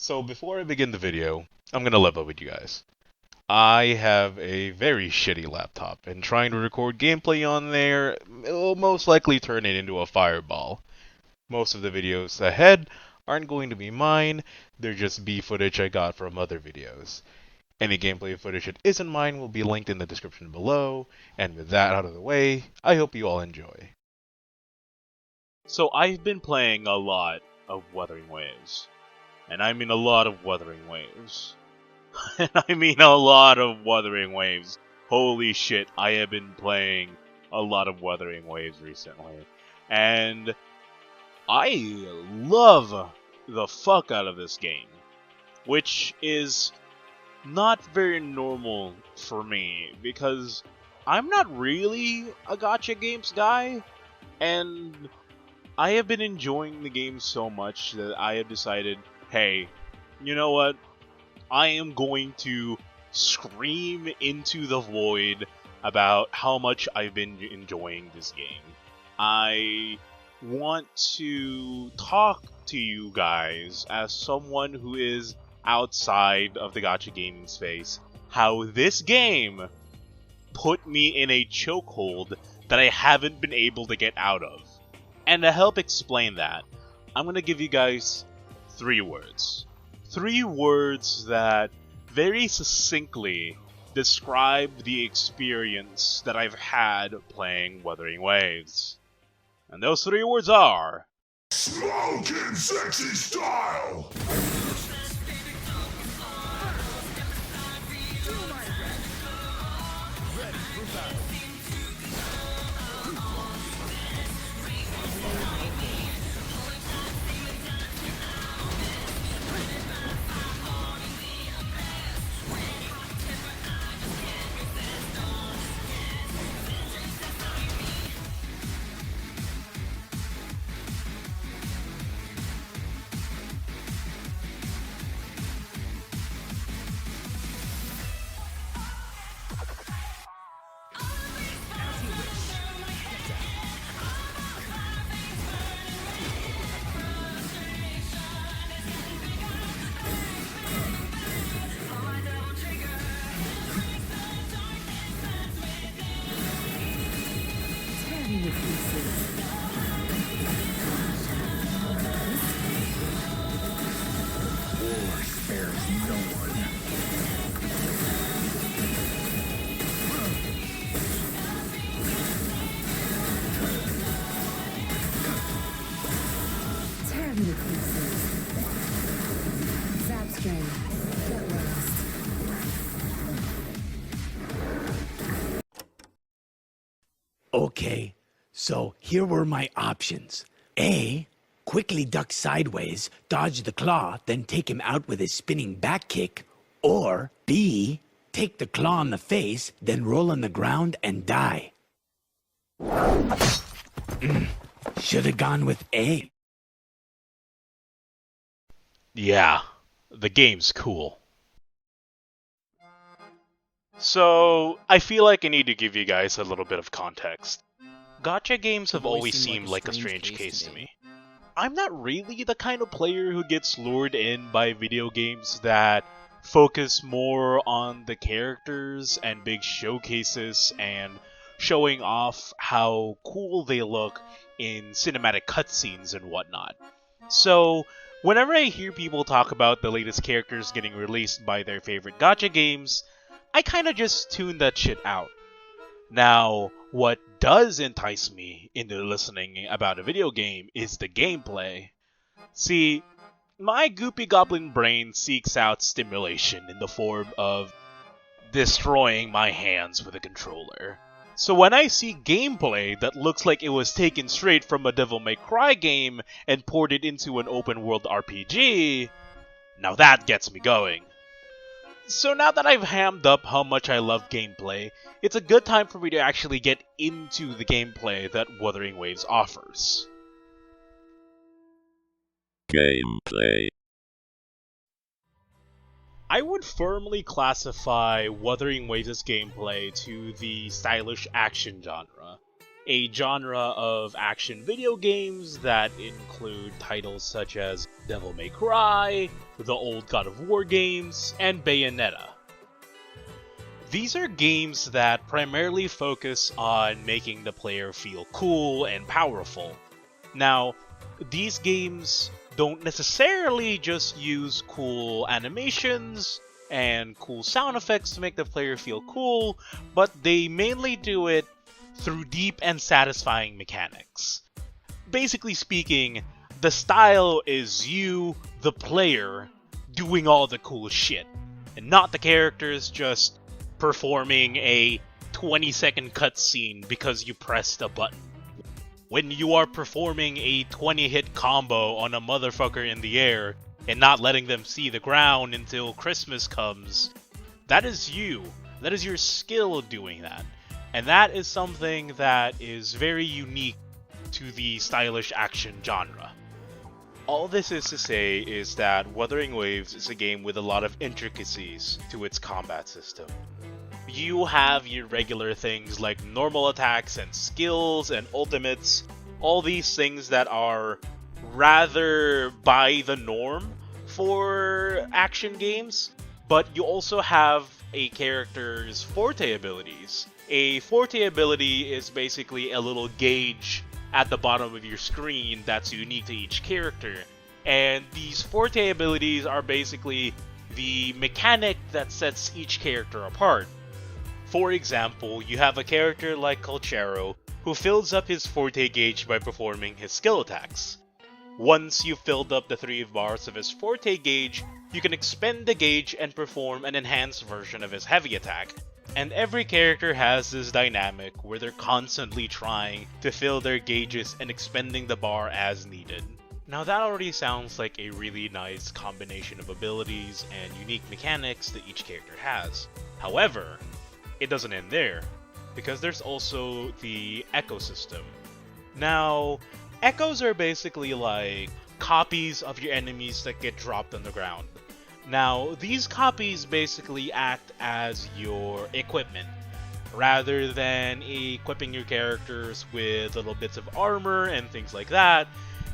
So before I begin the video, I'm gonna level with you guys. I have a very shitty laptop, and trying to record gameplay on there will most likely turn it into a fireball. Most of the videos ahead aren't going to be mine, they're just B footage I got from other videos. Any gameplay footage that isn't mine will be linked in the description below, and with that out of the way, I hope you all enjoy. So I've been playing a lot of Wuthering Waves. And I mean a lot of Wuthering Waves. And I mean a lot of Wuthering Waves. Holy shit, I have been playing a lot of Wuthering Waves recently. And I love the fuck out of this game. Which is not very normal for me, because I'm not really a gacha games guy. And I have been enjoying the game so much that I have decided, hey, you know what? I am going to scream into the void about how much I've been enjoying this game. I want to talk to you guys as someone who is outside of the gacha gaming space, how this game put me in a chokehold that I haven't been able to get out of. And to help explain that, I'm going to give you guys 3 words. 3 words that very succinctly describe the experience that I've had playing Wuthering Waves. And those 3 words are... Smoking sexy style! Okay, so here were my options. A, quickly duck sideways, dodge the claw, then take him out with his spinning back kick. Or B, take the claw in the face, then roll on the ground and die. Should have gone with A. Yeah, the game's cool. So, I feel like I need to give you guys a little bit of context. Gacha games have always seemed like a strange case to me. I'm not really the kind of player who gets lured in by video games that focus more on the characters and big showcases and showing off how cool they look in cinematic cutscenes and whatnot. So, whenever I hear people talk about the latest characters getting released by their favorite gacha games, I kinda just tune that shit out. Now, what does entice me into listening about a video game is the gameplay. See, my goopy goblin brain seeks out stimulation in the form of destroying my hands with a controller. So when I see gameplay that looks like it was taken straight from a Devil May Cry game and ported into an open world RPG, now that gets me going. So now that I've hammed up how much I love gameplay, it's a good time for me to actually get into the gameplay that Wuthering Waves offers. Gameplay. I would firmly classify Wuthering Waves' gameplay to the stylish action genre. a genre of action video games that include titles such as Devil May Cry, the old God of War games, and Bayonetta. These are games that primarily focus on making the player feel cool and powerful. Now, these games don't necessarily just use cool animations and cool sound effects to make the player feel cool, but they mainly do it through deep and satisfying mechanics. Basically speaking, the style is you, the player, doing all the cool shit, and not the characters just performing a 20-second cutscene because you pressed a button. When you are performing a 20-hit combo on a motherfucker in the air and not letting them see the ground until Christmas comes, that is you. That is your skill doing that. And that is something that is very unique to the stylish action genre. All this is to say is that Wuthering Waves is a game with a lot of intricacies to its combat system. You have your regular things like normal attacks and skills and ultimates, all these things that are rather by the norm for action games, but you also have a character's forte abilities. A forte ability is basically a little gauge at the bottom of your screen that's unique to each character, and these forte abilities are basically the mechanic that sets each character apart. For example, you have a character like Calcharo who fills up his forte gauge by performing his skill attacks. Once you've filled up the 3 bars of his forte gauge, you can expend the gauge and perform an enhanced version of his heavy attack. And every character has this dynamic where they're constantly trying to fill their gauges and expending the bar as needed. Now that already sounds like a really nice combination of abilities and unique mechanics that each character has. However, it doesn't end there, because there's also the echo system. Now, echoes are basically like copies of your enemies that get dropped on the ground. Now, these copies basically act as your equipment. Rather than equipping your characters with little bits of armor and things like that,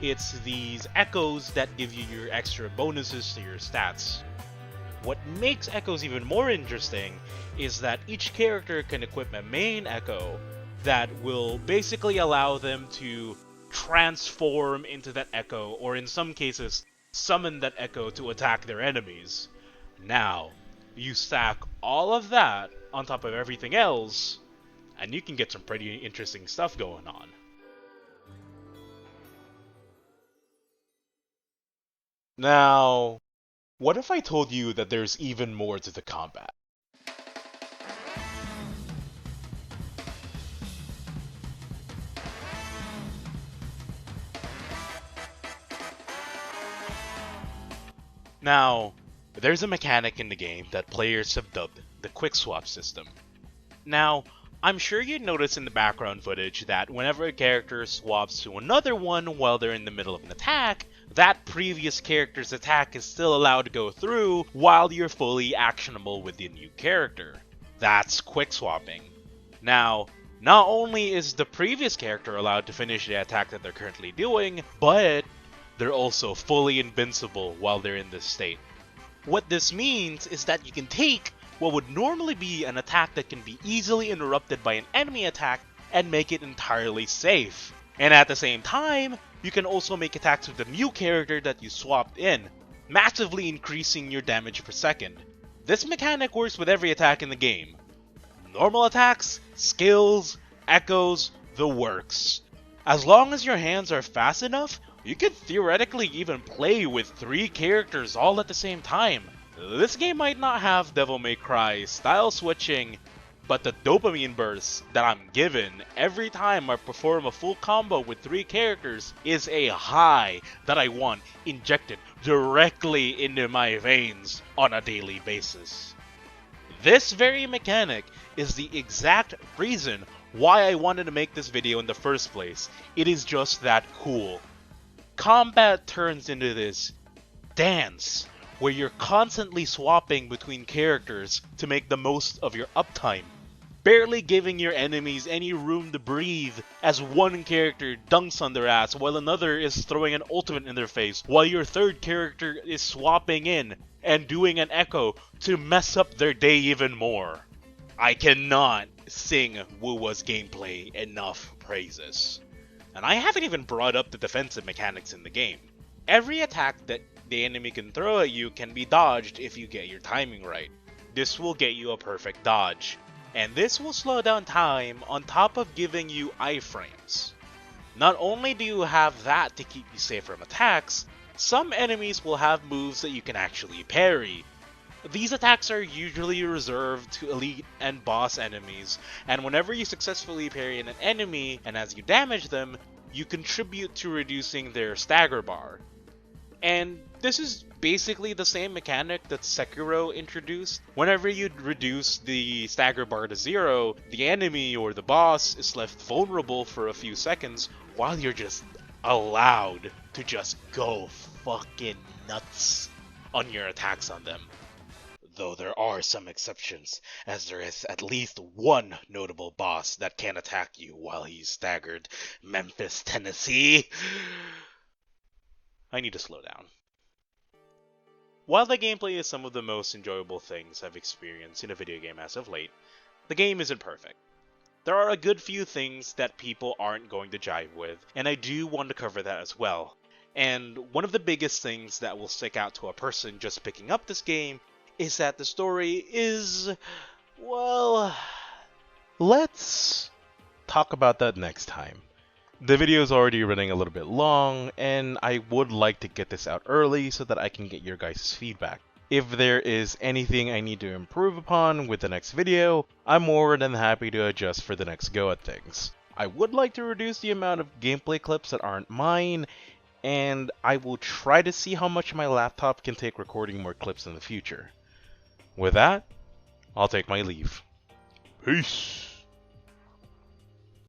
it's these echoes that give you your extra bonuses to your stats. What makes echoes even more interesting is that each character can equip a main echo that will basically allow them to transform into that echo, or in some cases, summon that echo to attack their enemies. Now, you stack all of that on top of everything else, and you can get some pretty interesting stuff going on. Now, what if I told you that there's even more to the combat? Now, there's a mechanic in the game that players have dubbed the quick swap system. Now, I'm sure you notice in the background footage that whenever a character swaps to another one while they're in the middle of an attack, that previous character's attack is still allowed to go through while you're fully actionable with the new character. That's quick swapping. Now, not only is the previous character allowed to finish the attack that they're currently doing, but they're also fully invincible while they're in this state. What this means is that you can take what would normally be an attack that can be easily interrupted by an enemy attack and make it entirely safe. And at the same time, you can also make attacks with the new character that you swapped in, massively increasing your damage per second. This mechanic works with every attack in the game. Normal attacks, skills, echoes, the works. As long as your hands are fast enough, you could theoretically even play with 3 characters all at the same time. This game might not have Devil May Cry style switching, but the dopamine bursts that I'm given every time I perform a full combo with 3 characters is a high that I want injected directly into my veins on a daily basis. This very mechanic is the exact reason why I wanted to make this video in the first place. It is just that cool. Combat turns into this dance where you're constantly swapping between characters to make the most of your uptime. barely giving your enemies any room to breathe as one character dunks on their ass while another is throwing an ultimate in their face, while your third character is swapping in and doing an echo to mess up their day even more. I cannot sing Wuwa's gameplay enough praises. And I haven't even brought up the defensive mechanics in the game. Every attack that the enemy can throw at you can be dodged if you get your timing right. This will get you a perfect dodge, and this will slow down time on top of giving you iframes. Not only do you have that to keep you safe from attacks, some enemies will have moves that you can actually parry. These attacks are usually reserved to elite and boss enemies, and whenever you successfully parry an enemy and as you damage them, you contribute to reducing their stagger bar. And this is basically the same mechanic that Sekiro introduced. Whenever you reduce the stagger bar to 0, the enemy or the boss is left vulnerable for a few seconds while you're just allowed to just go fucking nuts on your attacks on them. Though there are some exceptions, as there is at least one notable boss that can attack you while he's staggered. Memphis, Tennessee. I need to slow down. While the gameplay is some of the most enjoyable things I've experienced in a video game as of late, the game isn't perfect. There are a good few things that people aren't going to jive with, and I do want to cover that as well. And one of the biggest things that will stick out to a person just picking up this game is that the story is, well, Let's talk about that next time. The video is already running a little bit long, and I would like to get this out early so that I can get your guys' feedback. If there is anything I need to improve upon with the next video, I'm more than happy to adjust for the next go at things. I would like to reduce the amount of gameplay clips that aren't mine, and I will try to see how much my laptop can take recording more clips in the future. With that, I'll take my leave. Peace!